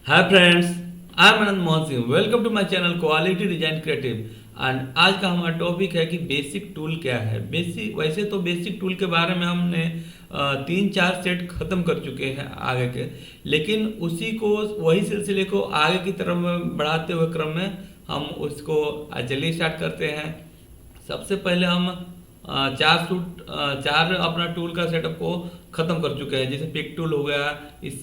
Hi friends, I am Anand Mohan Singh. Welcome to my channel quality design creative. And आज का हमारा topic है कि बेसिक टूल क्या है। बेसिक वैसे तो बेसिक टूल के बारे में हमने 3-4 सेट खत्म कर चुके हैं आगे के, लेकिन उसी को वही सिलसिले को आगे की तरफ में बढ़ाते हुए क्रम में हम उसको चलिए स्टार्ट करते हैं। सबसे पहले हम चार अपना टूल का सेटअप को ख़त्म कर चुके हैं, जैसे पिक टूल हो गया, इस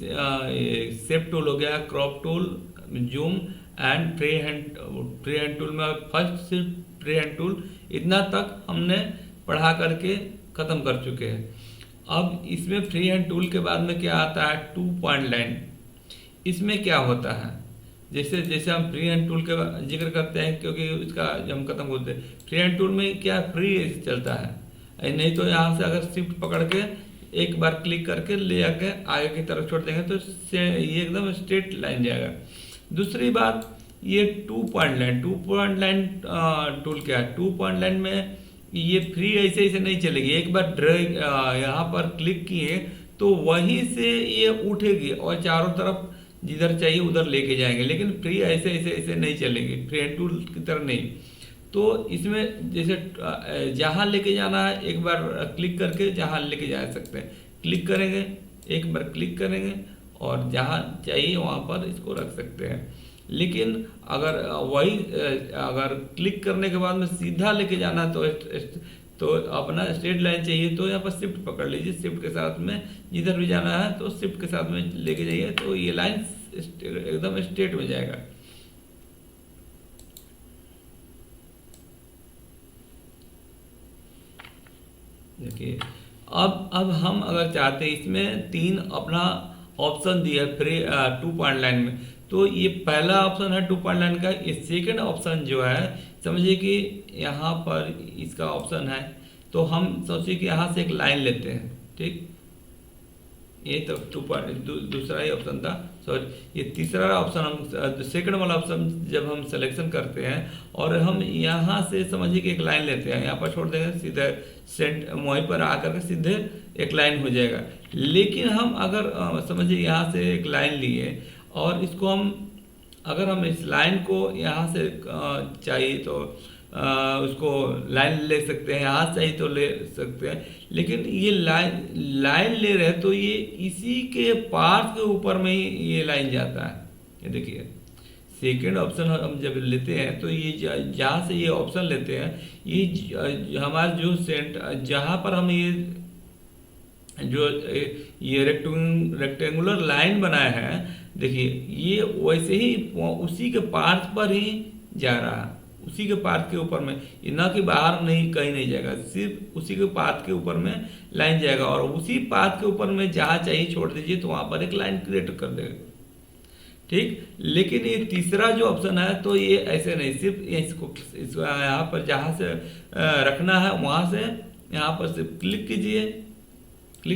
शेप टूल हो गया, crop tool, zoom and free hand tool में फर्स्ट सिर्फ फ्री हैंड टूल इतना तक हमने पढ़ा करके ख़त्म कर चुके हैं। अब इसमें फ्री हैंड टूल के बाद में क्या आता है, 2 पॉइंट लाइन। इसमें क्या होता है, जैसे जैसे हम फ्री हैंड टूल का जिक्र करते हैं, क्योंकि इसका जब हम खत्म होते हैं, फ्री हैंड टूल में क्या फ्री चलता है, नहीं तो यहाँ से अगर शिफ्ट पकड़ के एक बार क्लिक करके ले आके आगे की तरफ छोड़ देंगे तो ये एकदम स्ट्रेट लाइन जाएगा। दूसरी बात, ये 2 पॉइंट लाइन टूल क्या है, 2 पॉइंट लाइन में ये फ्री ऐसे ऐसे नहीं चलेगी। एक बार ड्रैग यहाँ पर क्लिक किए तो वहीं से ये उठेगी और चारों तरफ जिधर चाहिए उधर लेके जाएंगे, लेकिन फ्री ऐसे ऐसे ऐसे नहीं चलेगी, फ्री हैंड टूल की तरह नहीं। तो इसमें जैसे जहाँ लेके जाना है एक बार क्लिक करके जहाँ लेके जा सकते हैं, क्लिक करेंगे, एक बार क्लिक करेंगे और जहाँ चाहिए वहाँ पर इसको रख सकते हैं। लेकिन अगर वही अगर क्लिक करने के बाद में सीधा लेके जाना है तो अपना स्ट्रेट लाइन चाहिए तो यहाँ पर शिफ्ट पकड़ लीजिए, शिफ्ट के साथ में जिधर भी जाना है तो शिफ्ट के साथ में लेके जाइए तो ये लाइन एकदम स्ट्रेट में जाएगा। देखिए, अब हम अगर चाहते हैं, इसमें 3 अपना ऑप्शन दिया है फ्री 2 पॉइंट लाइन में। तो ये पहला ऑप्शन है 2 पॉइंट लाइन का। ये सेकंड ऑप्शन जो है, समझिए कि यहाँ पर इसका ऑप्शन है, तो हम सोचिए कि यहाँ से एक लाइन लेते हैं, ठीक। ये तो दूसरा ही ऑप्शन था, सॉरी। ये तीसरा ऑप्शन हम सेकंड वाला ऑप्शन जब हम सिलेक्शन करते हैं और हम यहाँ से समझिए कि एक लाइन लेते हैं, यहाँ पर छोड़ देंगे, सीधे सेंट वहीं पर आकर के सीधे एक लाइन हो जाएगा। लेकिन हम अगर समझिए यहाँ से एक लाइन लिए और इसको हम अगर हम इस लाइन को यहाँ से चाहिए तो उसको लाइन ले सकते हैं, यहाँ चाहिए तो ले सकते हैं। लेकिन ये लाइन लाइन ले रहे हैं तो ये इसी के पार्ट के ऊपर में ही ये लाइन जाता है। ये देखिए, सेकेंड ऑप्शन हम जब लेते हैं तो ये जहाँ से ये ऑप्शन लेते हैं, ये हमारा जो जहाँ पर हम ये रेक्टेंगुलर लाइन बनाया है, देखिए ये वैसे ही उसी के पार्ट पर ही जा रहा है, उसी के पाथ के ऊपर में, ना कि बाहर नहीं, कहीं नहीं जाएगा, सिर्फ उसी के पाथ के ऊपर में लाइन जाएगा और उसी पाथ के ऊपर में जहाँ चाहिए छोड़ दीजिए तो वहाँ पर एक लाइन क्रिएट कर देगा, ठीक। लेकिन ये तीसरा जो ऑप्शन है तो ये ऐसे नहीं, सिर्फ इसको यहाँ पर जहाँ से रखना है वहाँ से यहाँ पर सिर्फ क्लिक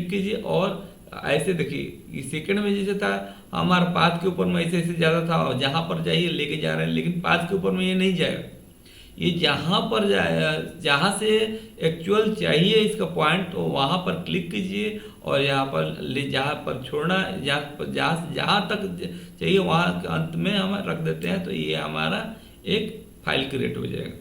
कीजिए और ऐसे देखिए, सेकंड में जैसे था हमारा पाथ के ऊपर में ऐसे ऐसे ज़्यादा था और जहाँ पर जाइए लेके जा रहे हैं, लेकिन पाथ के ऊपर में ये नहीं जाएगा। ये जहाँ पर जाए, जहाँ से एक्चुअल चाहिए इसका पॉइंट, तो वहाँ पर क्लिक कीजिए और यहाँ पर जहाँ पर छोड़ना, जहाँ तक चाहिए वहाँ के अंत में हम रख देते हैं, तो ये हमारा एक फाइल क्रिएट हो जाएगा।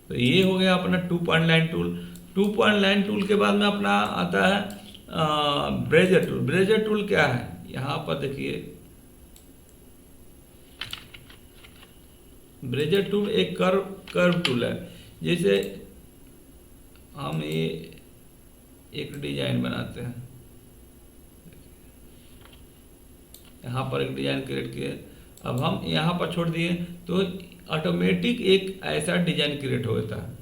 तो ये हो गया अपना 2 point line tool. 2 point line tool के बाद में अपना आता है ब्रेजर टूल। ब्रेजर टूल क्या है, यहाँ पर देखिए, ब्रेजर टूल एक कर्व टूल है। जैसे हम ये एक डिजाइन बनाते हैं, यहाँ पर एक डिजाइन क्रिएट किए, अब हम यहाँ पर छोड़ दिए तो ऑटोमेटिक एक ऐसा डिजाइन क्रिएट होता है।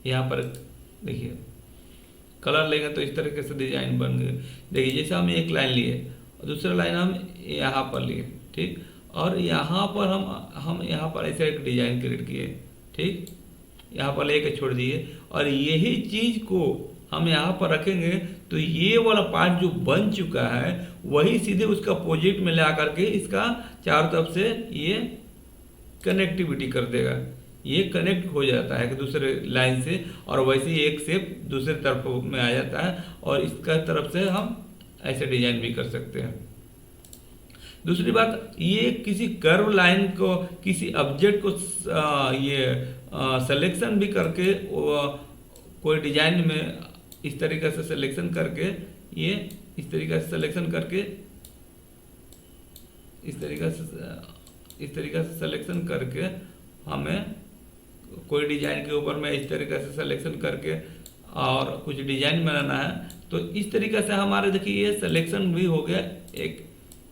यहाँ पर देखिए, कलर लेंगे तो इस तरीके से डिजाइन बन गए। देखिए, जैसे हम एक लाइन लिए और दूसरा लाइन हम यहाँ पर लिए, ठीक, और यहाँ पर हम यहाँ पर ऐसे एक डिजाइन क्रिएट किए, ठीक, यहाँ पर लेके छोड़ दिए और यही चीज को हम यहाँ पर रखेंगे तो ये वाला पार्ट जो बन चुका है वही सीधे उसका अपोजिट में ला करके इसका चारों तरफ से ये कनेक्टिविटी कर देगा, ये कनेक्ट हो जाता है दूसरे लाइन से और वैसे ही एक शेप दूसरे तरफ में आ जाता है और इसका तरफ से हम ऐसे डिजाइन भी कर सकते हैं। दूसरी बात, ये किसी कर्व लाइन को, किसी ऑब्जेक्ट को ये सिलेक्शन भी करके कोई डिजाइन में इस तरीके से सिलेक्शन करके, ये इस तरीके से सिलेक्शन करके, इस तरीके से सिलेक्शन करके हमें कोई डिजाइन के ऊपर में इस तरीके से सिलेक्शन करके और कुछ डिजाइन बनाना है, तो इस तरीके से हमारे देखिए ये सिलेक्शन भी हो गया एक।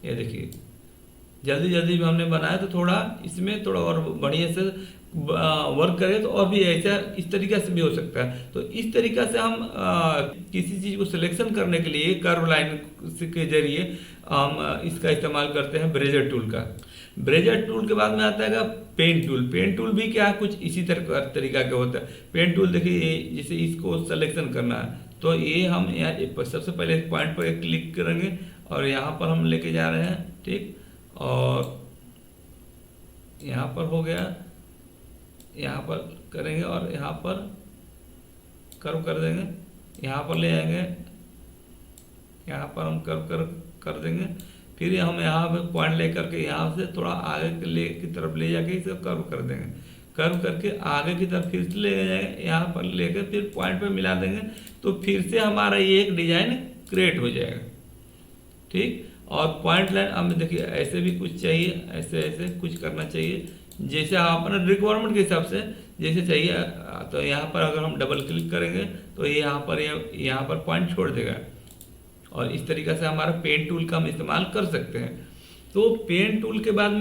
ये देखिए जल्दी जल्दी भी हमने बनाया, तो थोड़ा इसमें थोड़ा और बढ़िया से वर्क करें तो और भी ऐसा इस तरीके से भी हो सकता है। तो इस तरीके से हम किसी चीज़ को सिलेक्शन करने के लिए कर्व लाइन के जरिए हम इसका इस्तेमाल करते हैं ब्रेजर टूल का। ब्रेजर टूल के बाद में आता है पेन टूल। पेन टूल भी क्या है, कुछ इसी तरह तरीका का होता है। पेन टूल देखिए, जैसे इसको सिलेक्शन करना है तो ये हम यहाँ सबसे पहले इस पॉइंट पर क्लिक करेंगे और यहाँ पर हम लेके जा रहे हैं, ठीक। और यहाँ पर हो गया, यहाँ पर करेंगे और यहाँ पर कर्व कर देंगे, यहाँ पर ले आएंगे, यहाँ पर हम कर्व कर देंगे। फिर हम यहाँ पे पॉइंट ले करके यहाँ से थोड़ा आगे की तरफ ले जाके इसे कर्व कर देंगे। कर्व करके आगे की तरफ फिर से ले जाएंगे, यहाँ पर लेकर फिर पॉइंट पे मिला देंगे, तो फिर से हमारा ये एक डिजाइन क्रिएट हो जाएगा, ठीक। और पॉइंट लाइन हमें देखिए ऐसे भी कुछ चाहिए, ऐसे ऐसे कुछ करना चाहिए, जैसे आप अपना रिक्वायरमेंट के हिसाब से जैसे चाहिए। तो यहाँ पर अगर हम डबल क्लिक करेंगे तो ये यहाँ पर पॉइंट छोड़ देगा, और इस तरीके से हमारा पेन टूल का हम इस्तेमाल कर सकते हैं। तो पेन टूल के बाद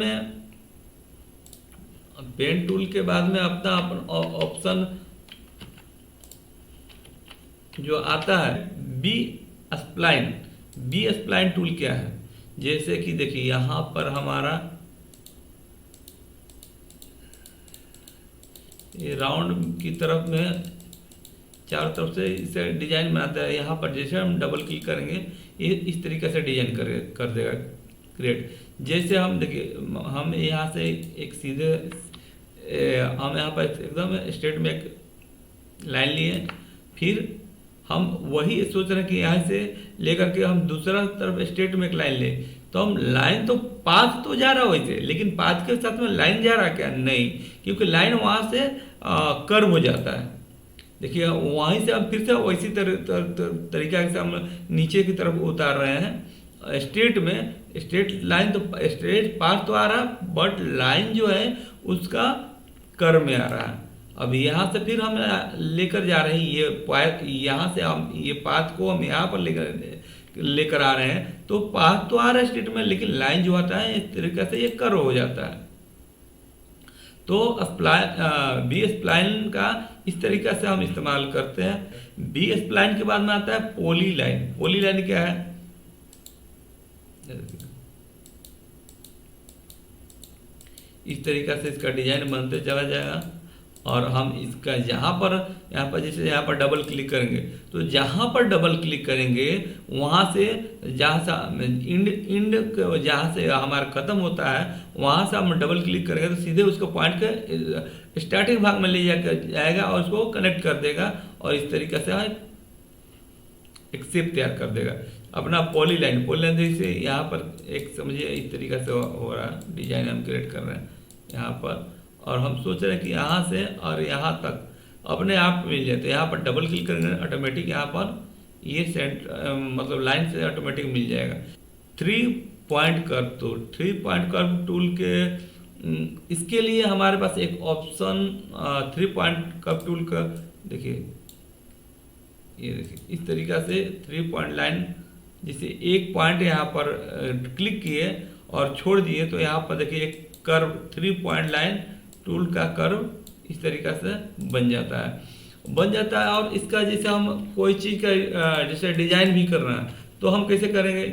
में अपना ऑप्शन जो आता है बी स्प्लाइन टूल क्या है। जैसे कि देखिए यहाँ पर हमारा ये राउंड की तरफ में चारों तरफ से इसे डिजाइन बनाता है। यहाँ पर जैसे हम डबल क्लिक करेंगे ये इस तरीके से डिजाइन कर देगा क्रिएट। जैसे हम देखिए हम यहाँ से एक सीधे हम यहाँ पर एकदम स्ट्रेट में एक लाइन लिए, फिर हम वही सोच रहे हैं कि यहाँ से लेकर के हम दूसरा तरफ स्ट्रेट में एक लाइन ले, तो हम लाइन तो पाथ तो जा रहा है वैसे, लेकिन पाथ के साथ में लाइन जा रहा क्या, नहीं, क्योंकि लाइन वहाँ से कर्व हो जाता है। देखिए वहीं से हम फिर से वैसी तरीका से हम नीचे की तरफ उतार रहे हैं। स्ट्रेट लाइन तो स्ट्रेट पाथ तो आ रहा, बट लाइन जो है उसका कर्व में आ रहा है। अब यहाँ से फिर हम लेकर जा रहे हैं यहाँ से हम ये पाथ को हम यहाँ पर लेकर आ रहे हैं, तो पाथ तो आ रहा है स्ट्रेट में, लेकिन लाइन जो आता है इस तरीके से ये कर्व हो जाता है। तो बी स्प्लाइन का इस तरीके से हम इस्तेमाल करते हैं। बी स्प्लाइन के बाद में आता है पॉली लाइन। पॉली लाइन क्या है, इस तरीके से इसका डिजाइन बनते चला जाएगा, और हम इसका यहाँ पर जैसे यहाँ पर डबल क्लिक करेंगे, तो जहाँ पर डबल क्लिक करेंगे वहाँ से जहाँ से इंड जहाँ से हमारा ख़त्म होता है वहाँ से हम डबल क्लिक करेंगे तो सीधे उसको पॉइंट के स्टार्टिंग भाग में ले जाएगा और उसको कनेक्ट कर देगा, और इस तरीके से एक शेप तैयार कर देगा अपना पॉली लाइन जैसे यहाँ पर एक समझिए इस तरीके से हो रहा है, डिजाइन हम क्रिएट कर रहे हैं यहाँ पर, और हम सोच रहे हैं कि यहाँ से और यहाँ तक अपने आप मिल जाए। तो यहाँ पर डबल क्लिक करेंगे ऑटोमेटिक यहाँ पर ये मतलब लाइन से ऑटोमेटिक मिल जाएगा। 3 पॉइंट कर्व टूल के इसके लिए हमारे पास एक ऑप्शन 3 पॉइंट कर्व टूल का देखिए, ये देखिए इस तरीक़ा से 3 पॉइंट लाइन, जिसे एक पॉइंट यहाँ पर क्लिक किए और छोड़ दिए तो यहाँ पर देखिए एक कर्व 3 पॉइंट लाइन टूल का कर्व इस तरीक़ा से बन जाता है। और इसका जैसे हम कोई चीज़ का जैसे डिजाइन भी कर रहे हैं तो हम कैसे करेंगे,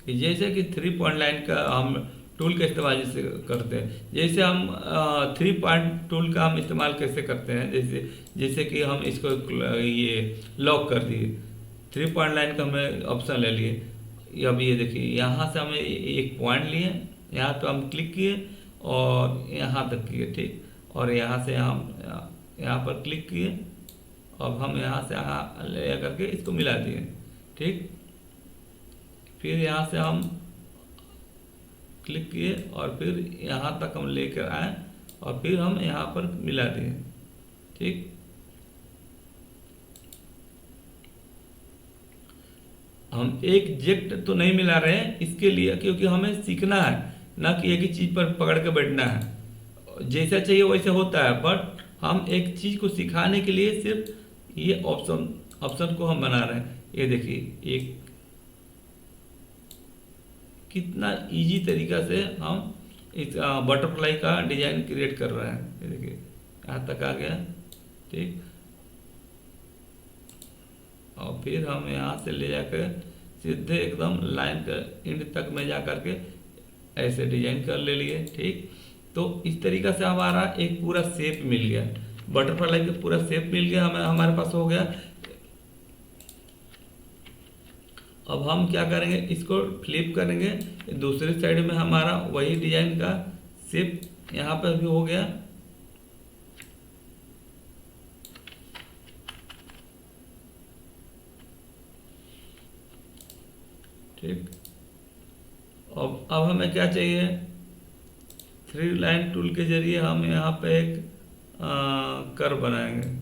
जैसे कि 3 पॉइंट लाइन का हम टूल का इस्तेमाल जैसे करते हैं, जैसे हम 3 पॉइंट टूल का हम इस्तेमाल कैसे करते हैं, जैसे कि हम इसको ये लॉक कर दिए, 3 पॉइंट लाइन का हमें ऑप्शन ले लिए। अब ये देखिए यहाँ से हमें एक पॉइंट लिए, यहाँ तो हम क्लिक किए और यहाँ तक किए, ठीक, और यहाँ से हम यहाँ पर क्लिक किए, अब हम यहाँ से यहाँ ले करके इसको मिला दिए, ठीक। फिर यहाँ से हम क्लिक किए और फिर यहाँ तक हम लेकर आए और फिर हम यहाँ पर मिला दिए। ठीक, हम एक जेक्ट तो नहीं मिला रहे हैं इसके लिए, क्योंकि हमें सीखना है, ना कि एक ही चीज पर पकड़ के बैठना है। जैसा चाहिए वैसे होता है, बट हम एक चीज को सिखाने के लिए सिर्फ ये ऑप्शन को हम बना रहे हैं। ये देखिए एक कितना इजी तरीका से हम इस बटरफ्लाई का डिजाइन क्रिएट कर रहे हैं। ये देखिए यहाँ तक आ गया। ठीक, और फिर हम यहाँ से ले जाकर सीधे एकदम लाइन का एंड तक में जा करके ऐसे डिजाइन कर ले लिए। ठीक, तो इस तरीका से हमारा एक पूरा शेप मिल गया, बटरफ्लाई का पूरा शेप मिल गया हमें, हमारे पास हो गया। अब हम क्या करेंगे, इसको फ्लिप करेंगे, दूसरी साइड में हमारा वही डिजाइन का शेप यहाँ पर भी हो गया। ठीक, अब हमें क्या चाहिए, 3 लाइन टूल के जरिए हम यहाँ पे एक कर्व बनाएंगे।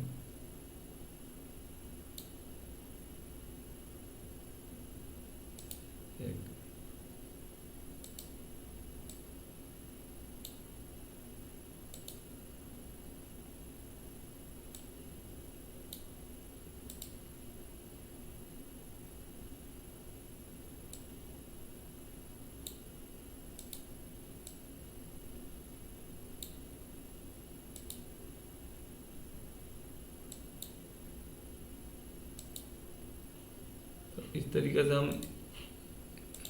इस तरीके से हम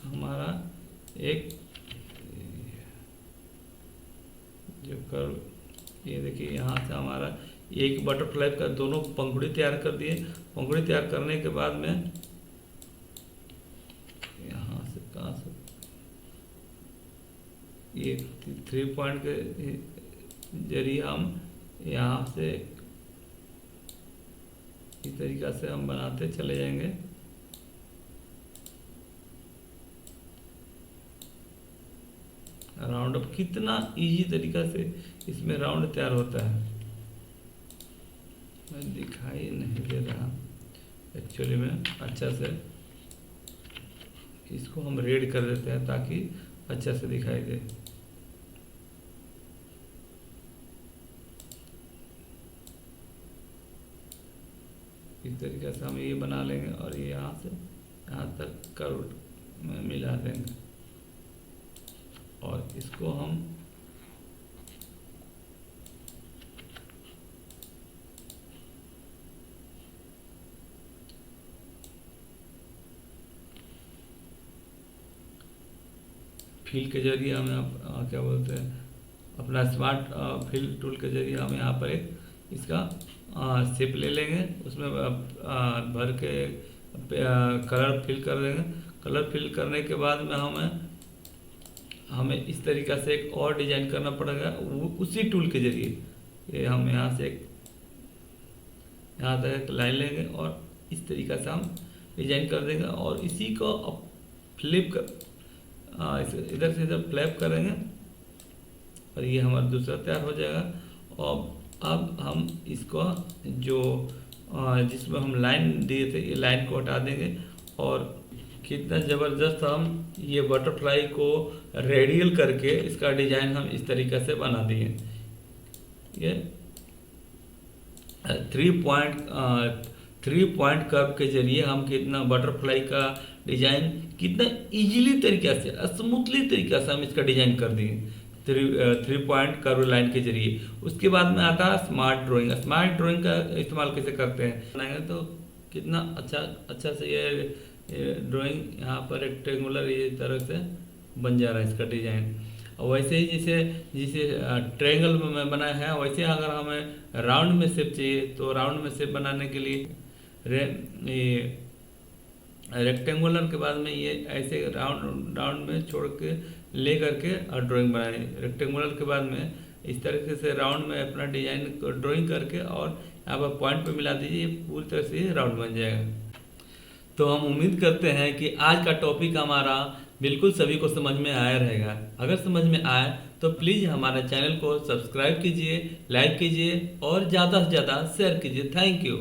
हमारा एक जो कर्व, ये देखिए यहाँ से हमारा एक बटरफ्लाई का दोनों पंखुड़ी तैयार कर दिए। पंखुड़ी तैयार करने के बाद में यहाँ से कहाँ से ये 3 पॉइंट के जरिए हम यहाँ से इस तरीका से हम बनाते चले जाएंगे। राउंड अप कितना इजी तरीका से इसमें राउंड तैयार होता है, मैं दिखाई नहीं दे रहा एक्चुअली में। अच्छा से इसको हम रेड कर देते हैं ताकि अच्छा से दिखाई दे। इस तरीके से हम ये बना लेंगे और ये यहाँ से यहाँ तक कर्व में मिला देंगे और इसको हम फिल के जरिए हमें क्या बोलते हैं, अपना स्मार्ट फिल टूल के जरिए हम यहाँ पर एक इसका शेप ले लेंगे, उसमें भर के कलर फिल कर देंगे। कलर फिल करने के बाद में हमें इस तरीका से एक और डिजाइन करना पड़ेगा उसी टूल के जरिए। ये हम यहाँ से यहाँ तक एक लाइन लेंगे और इस तरीका से हम डिजाइन कर देंगे और इसी को अब फ्लिप कर इधर से इधर फ्लैप करेंगे और ये हमारा दूसरा तैयार हो जाएगा। और अब हम इसको जो जिसमें हम लाइन दिए थे, ये लाइन को हटा देंगे और कितना ज़बरदस्त हम ये बटरफ्लाई को रेडियल करके इसका डिजाइन हम इस तरीके से बना दिए। ये 3 पॉइंट कर्व के जरिए हम कितना बटरफ्लाई का डिजाइन कितना इजीली तरीके से, स्मूथली तरीके से हम इसका डिजाइन कर दिए 3 पॉइंट कर्व लाइन के जरिए। उसके बाद में आता है स्मार्ट ड्राइंग। स्मार्ट ड्राइंग का इस्तेमाल कैसे करते हैं बनाएंगे तो कितना अच्छा से ये ड्राइंग यहाँ पर रेक्टेंगुलर ये तरह से बन जा रहा है इसका डिजाइन। और वैसे ही जिसे ट्रायंगल में बनाया है, वैसे अगर हमें राउंड में शेप चाहिए तो राउंड में शेप बनाने के लिए रेक्टेंगुलर के बाद में ये ऐसे राउंड में छोड़ के ले करके और ड्राइंग बनानी। रेक्टेंगुलर के बाद में इस तरीके से राउंड में अपना डिजाइन को ड्राइंग करके और यहाँ पर पॉइंट पे मिला दीजिए, पूरी तरह से राउंड बन जाएगा। तो हम उम्मीद करते हैं कि आज का टॉपिक हमारा बिल्कुल सभी को समझ में आया रहेगा। अगर समझ में आए तो प्लीज़ हमारे चैनल को सब्सक्राइब कीजिए, लाइक कीजिए और ज़्यादा से ज़्यादा शेयर कीजिए। Thank you.